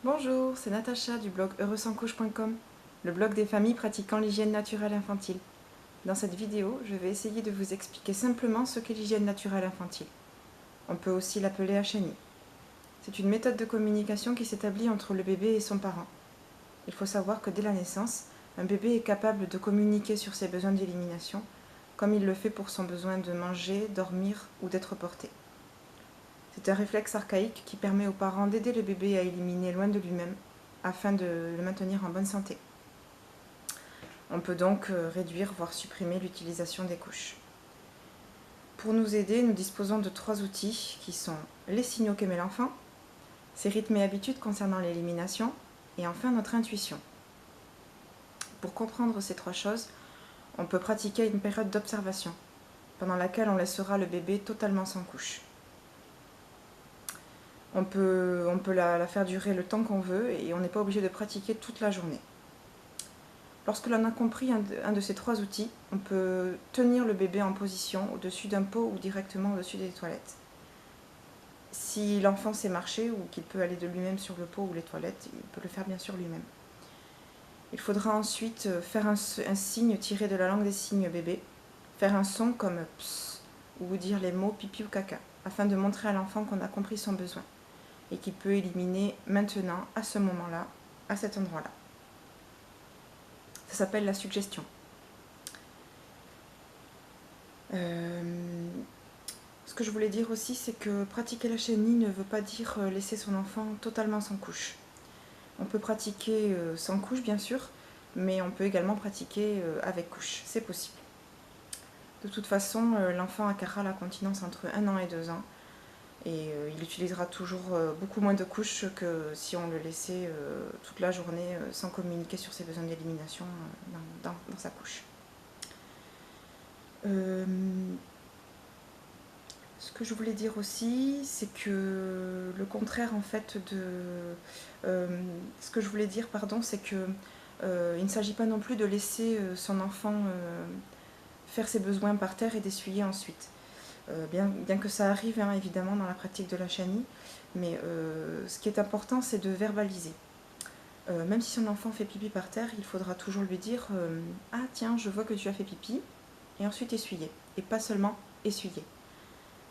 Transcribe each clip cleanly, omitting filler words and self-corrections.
Bonjour, c'est Natacha du blog heureuxsanscouche.com, le blog des familles pratiquant l'hygiène naturelle infantile. Dans cette vidéo, je vais essayer de vous expliquer simplement ce qu'est l'hygiène naturelle infantile. On peut aussi l'appeler HNI. C'est une méthode de communication qui s'établit entre le bébé et son parent. Il faut savoir que dès la naissance, un bébé est capable de communiquer sur ses besoins d'élimination, comme il le fait pour son besoin de manger, dormir ou d'être porté. C'est un réflexe archaïque qui permet aux parents d'aider le bébé à éliminer loin de lui-même, afin de le maintenir en bonne santé. On peut donc réduire, voire supprimer l'utilisation des couches. Pour nous aider, nous disposons de 3 outils qui sont les signaux qu'émet l'enfant, ses rythmes et habitudes concernant l'élimination, et enfin notre intuition. Pour comprendre ces 3 choses, on peut pratiquer une période d'observation, pendant laquelle on laissera le bébé totalement sans couche. On peut la faire durer le temps qu'on veut et on n'est pas obligé de pratiquer toute la journée. Lorsque l'on a compris un de ces 3 outils, on peut tenir le bébé en position au-dessus d'un pot ou directement au-dessus des toilettes. Si l'enfant sait marcher ou qu'il peut aller de lui-même sur le pot ou les toilettes, il peut le faire bien sûr lui-même. Il faudra ensuite faire un signe tiré de la langue des signes bébé, faire un son comme ps ou dire les mots pipi ou caca, afin de montrer à l'enfant qu'on a compris son besoin et qu'il peut éliminer maintenant, à ce moment-là, à cet endroit-là. Ça s'appelle la suggestion. Ce que je voulais dire aussi, c'est que pratiquer la HNI ne veut pas dire laisser son enfant totalement sans couche. On peut pratiquer sans couche, bien sûr, mais on peut également pratiquer avec couche. C'est possible. De toute façon, l'enfant acquérera la continence entre 1 an et 2 ans. Et il utilisera toujours beaucoup moins de couches que si on le laissait toute la journée sans communiquer sur ses besoins d'élimination dans sa couche. Ce que je voulais dire aussi, c'est que le contraire en fait ce que je voulais dire, pardon, c'est que il ne s'agit pas non plus de laisser son enfant faire ses besoins par terre et d'essuyer ensuite. Bien que ça arrive hein, évidemment dans la pratique de la HNI, mais ce qui est important c'est de verbaliser. Même si son enfant fait pipi par terre, il faudra toujours lui dire ah tiens, je vois que tu as fait pipi, et ensuite essuyer, et pas seulement essuyer.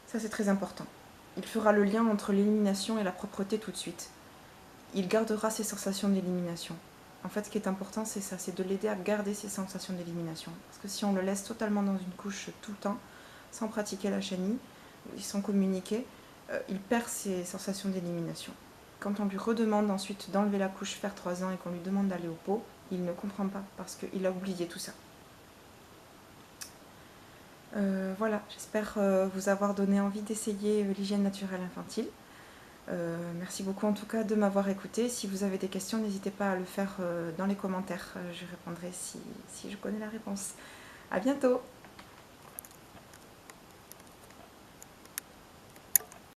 Ça c'est très important. Il fera le lien entre l'élimination et la propreté tout de suite. Il gardera ses sensations d'élimination. En fait, ce qui est important, c'est ça, c'est de l'aider à garder ses sensations d'élimination. Parce que si on le laisse totalement dans une couche tout le temps, sans pratiquer la HNI, sans communiquer, il perd ses sensations d'élimination. Quand on lui redemande ensuite d'enlever la couche vers 3 ans et qu'on lui demande d'aller au pot, il ne comprend pas parce qu'il a oublié tout ça. Voilà, j'espère vous avoir donné envie d'essayer l'hygiène naturelle infantile. Merci beaucoup en tout cas de m'avoir écouté. Si vous avez des questions, n'hésitez pas à le faire dans les commentaires. Je répondrai si je connais la réponse. À bientôt!